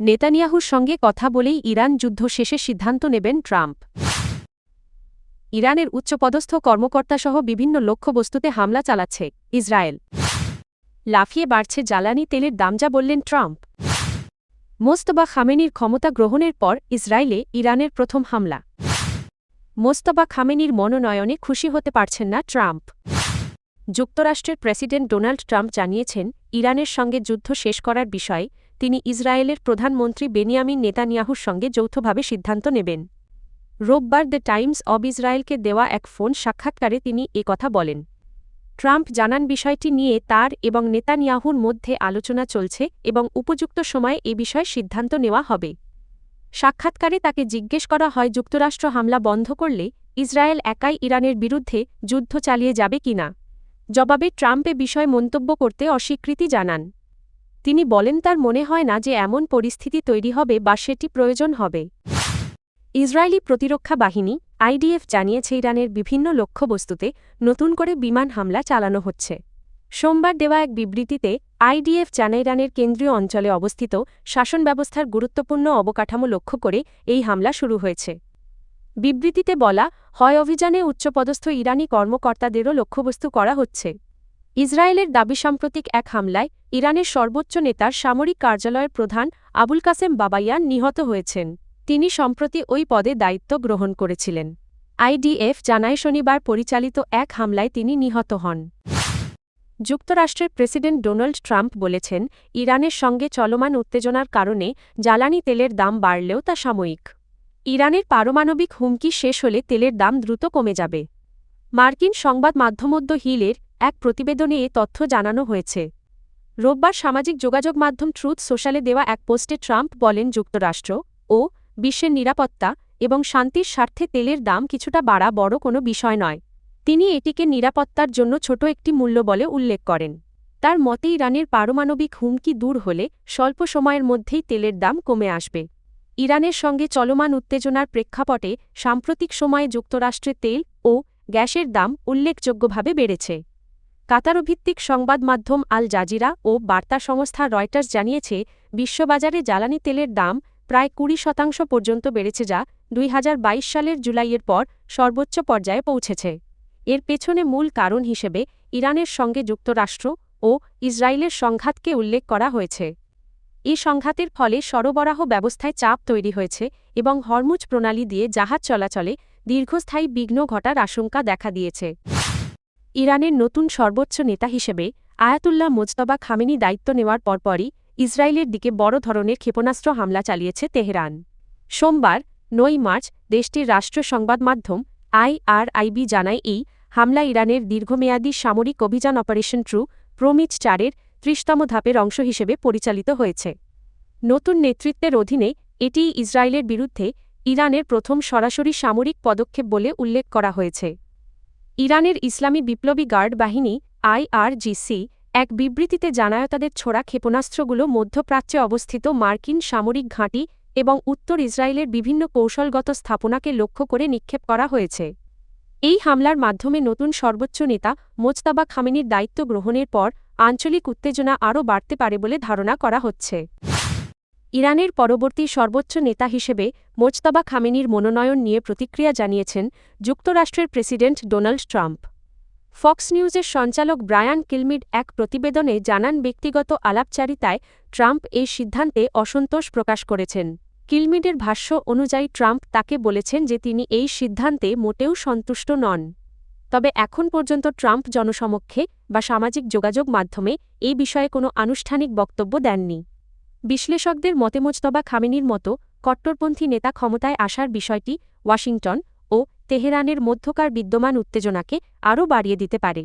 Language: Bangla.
নেতানিয়াহুর সঙ্গে কথা বলেই ইরান যুদ্ধ শেষের সিদ্ধান্ত নেবেন ট্রাম্প। ইরানের উচ্চপদস্থ কর্মকর্তাসহ বিভিন্ন লক্ষ্যবস্তুতে হামলা চালাচ্ছে ইসরায়েল। লাফিয়ে বাড়ছে জ্বালানি তেলের দাম, যা বললেন ট্রাম্প। মোস্তফা খামেনির ক্ষমতা গ্রহণের পর ইসরায়েলে ইরানের প্রথম হামলা। মোস্তফা খামেনির মনোনয়নে খুশি হতে পারছেন না ট্রাম্প। যুক্তরাষ্ট্রের প্রেসিডেন্ট ডোনাল্ড ট্রাম্প জানিয়েছেন, ইরানের সঙ্গে যুদ্ধ শেষ করার বিষয়ে তিনি ইসরায়েলের প্রধানমন্ত্রী বেনিয়ামিন নেতানিয়াহুর সঙ্গে যৌথভাবে সিদ্ধান্ত নেবেন। রোববার দ্য টাইমস অব ইসরায়েলকে দেওয়া এক ফোন সাক্ষাৎকারে তিনি কথা বলেন। ট্রাম্প জানান, বিষয়টি নিয়ে তার এবং নেতানিয়াহুর মধ্যে আলোচনা চলছে এবং উপযুক্ত সময়ে এ বিষয়ে সিদ্ধান্ত নেওয়া হবে। সাক্ষাৎকারে তাকে জিজ্ঞেস করা হয়, যুক্তরাষ্ট্র হামলা বন্ধ করলে ইসরায়েল একাই ইরানের বিরুদ্ধে যুদ্ধ চালিয়ে যাবে কিনা। জবাবে ট্রাম্প এ বিষয়ে মন্তব্য করতে অস্বীকৃতি জানান। তিনি বলেন, তার মনে হয় না যে এমন পরিস্থিতি তৈরি হবে বা সেটি প্রয়োজন হবে। ইসরায়েলি প্রতিরক্ষা বাহিনী আইডিএফ জানিয়েছে, ইরানের বিভিন্ন লক্ষ্যবস্তুতে নতুন করে বিমান হামলা চালানো হচ্ছে। সোমবার দেওয়া এক বিবৃতিতে আইডিএফ জানায়, ইরানের কেন্দ্রীয় অঞ্চলে অবস্থিত শাসন ব্যবস্থার গুরুত্বপূর্ণ অবকাঠামো লক্ষ্য করে এই হামলা শুরু হয়েছে। বিবৃতিতে বলা হয়, অভিযানে উচ্চপদস্থ ইরানি কর্মকর্তাদেরও লক্ষ্যবস্তু করা হচ্ছে। ইসরায়েলের দাবি, সাম্প্রতিক এক হামলায় ইরানের সর্বোচ্চ নেতার সামরিক কার্যালয়ের প্রধান আবুল কাসেম বাবাইয়ান নিহত হয়েছেন। তিনি সম্প্রতি ওই পদে দায়িত্ব গ্রহণ করেছিলেন। আইডিএফ জানায়, শনিবার পরিচালিত এক হামলায় তিনি নিহত হন। যুক্তরাষ্ট্রের প্রেসিডেন্ট ডোনাল্ড ট্রাম্প বলেছেন, ইরানের সঙ্গে চলমান উত্তেজনার কারণে জ্বালানি তেলের দাম বাড়লেও তা সাময়িক। ইরানের পারমাণবিক হুমকি শেষ হলে তেলের দাম দ্রুত কমে যাবে। মার্কিন সংবাদ মাধ্যম দ্য হিলের এক প্রতিবেদনে এ তথ্য জানানো হয়েছে। রোববার সামাজিক যোগাযোগ মাধ্যম ট্রুথ সোশ্যালে দেওয়া এক পোস্টে ট্রাম্প বলেন, যুক্তরাষ্ট্র ও বিশ্বের নিরাপত্তা এবং শান্তির স্বার্থে তেলের দাম কিছুটা বাড়া বড় কোনো বিষয় নয়। তিনি এটিকে নিরাপত্তার জন্য ছোট একটি মূল্য বলে উল্লেখ করেন। তার মতে, ইরানের পারমাণবিক হুমকি দূর হলে স্বল্প সময়ের মধ্যেই তেলের দাম কমে আসবে। ইরানের সঙ্গে চলমান উত্তেজনার প্রেক্ষাপটে সাম্প্রতিক সময়ে যুক্তরাষ্ট্রে তেল ও গ্যাসের দাম উল্লেখযোগ্যভাবে বেড়েছে। কাতারভিত্তিক সংবাদ মাধ্যম আল জাজিরা ও বার্তা সংস্থা রয়টার্স জানিয়েছে, বিশ্ববাজারে জ্বালানি তেলের দাম প্রায় 20% পর্যন্ত বেড়েছে, যা 2022 সালের জুলাইয়ের পর সর্বোচ্চ পর্যায়ে পৌঁছেছে। এর পেছনে মূল কারণ হিসেবে ইরানের সঙ্গে যুক্তরাষ্ট্র ও ইসরায়েলের সংঘাতকে উল্লেখ করা হয়েছে। এই সংঘাতের ফলে সরবরাহ ব্যবস্থায় চাপ তৈরি হয়েছে এবং হরমুজ প্রণালী দিয়ে জাহাজ চলাচলে দীর্ঘস্থায়ী বিঘ্ন ঘটার আশঙ্কা দেখা দিয়েছে। ইরানের নতুন সর্বোচ্চ নেতা হিসেবে আয়াতুল্লাহ মোজতবা খামেনি দায়িত্ব নেওয়ার পরপরই ইসরায়েলের দিকে বড় ধরনের ক্ষেপণাস্ত্র হামলা চালিয়েছে তেহরান। সোমবার 9 মার্চ দেশটির রাষ্ট্রীয় সংবাদ মাধ্যম IRIB জানায়, এই হামলা ইরানের দীর্ঘমেয়াদী সামরিক অভিযান অপারেশন ট্রু প্রমিজ 4-এর 30তম ধাপের অংশ হিসেবে পরিচালিত হয়েছে। নতুন নেতৃত্বের অধীনে এটিই ইসরায়েলের বিরুদ্ধে ইরানের প্রথম সরাসরি সামরিক পদক্ষেপ বলে উল্লেখ করা হয়েছে। ইরানের ইসলামী বিপ্লবী গার্ড বাহিনী IRGC এক বিবৃতিতে জানায়, তাদের ছোড়া ক্ষেপণাস্ত্রগুলো মধ্যপ্রাচ্যে অবস্থিত মার্কিন সামরিক ঘাঁটি এবং উত্তর ইসরায়েলের বিভিন্ন কৌশলগত স্থাপনাকে লক্ষ্য করে নিক্ষেপ করা হয়েছে। এই হামলার মাধ্যমে নতুন সর্বোচ্চ নেতা মোজতবা খামেনির দায়িত্ব গ্রহণের পর আঞ্চলিক উত্তেজনা আরও বাড়তে পারে বলে ধারণা করা হচ্ছে। ইরানের পরবর্তী সর্বোচ্চ নেতা হিসেবে মোজতবা খামেনির মনোনয়ন নিয়ে প্রতিক্রিয়া জানিয়েছেন যুক্তরাষ্ট্রের প্রেসিডেন্ট ডোনাল্ড ট্রাম্প। ফক্স নিউজের সঞ্চালক ব্রায়ান কিলমিড এক প্রতিবেদনে জানান, ব্যক্তিগত আলাপচারিতায় ট্রাম্প এই সিদ্ধান্তে অসন্তোষ প্রকাশ করেছেন। কিলমিডের ভাষ্য অনুযায়ী ট্রাম্প তাকে বলেছেন যে তিনি এই সিদ্ধান্তে মোটেও সন্তুষ্ট নন। তবে এখন পর্যন্ত ট্রাম্প জনসমক্ষে বা সামাজিক যোগাযোগ মাধ্যমে এই বিষয়ে কোনো আনুষ্ঠানিক বক্তব্য দেননি। বিশ্লেষকদের মতে, মোজতবা খামেনির মতো কট্টরপন্থী নেতা ক্ষমতায় আসার বিষয়টি ওয়াশিংটন ও তেহরানের মধ্যকার বিদ্যমান উত্তেজনাকে আরও বাড়িয়ে দিতে পারে।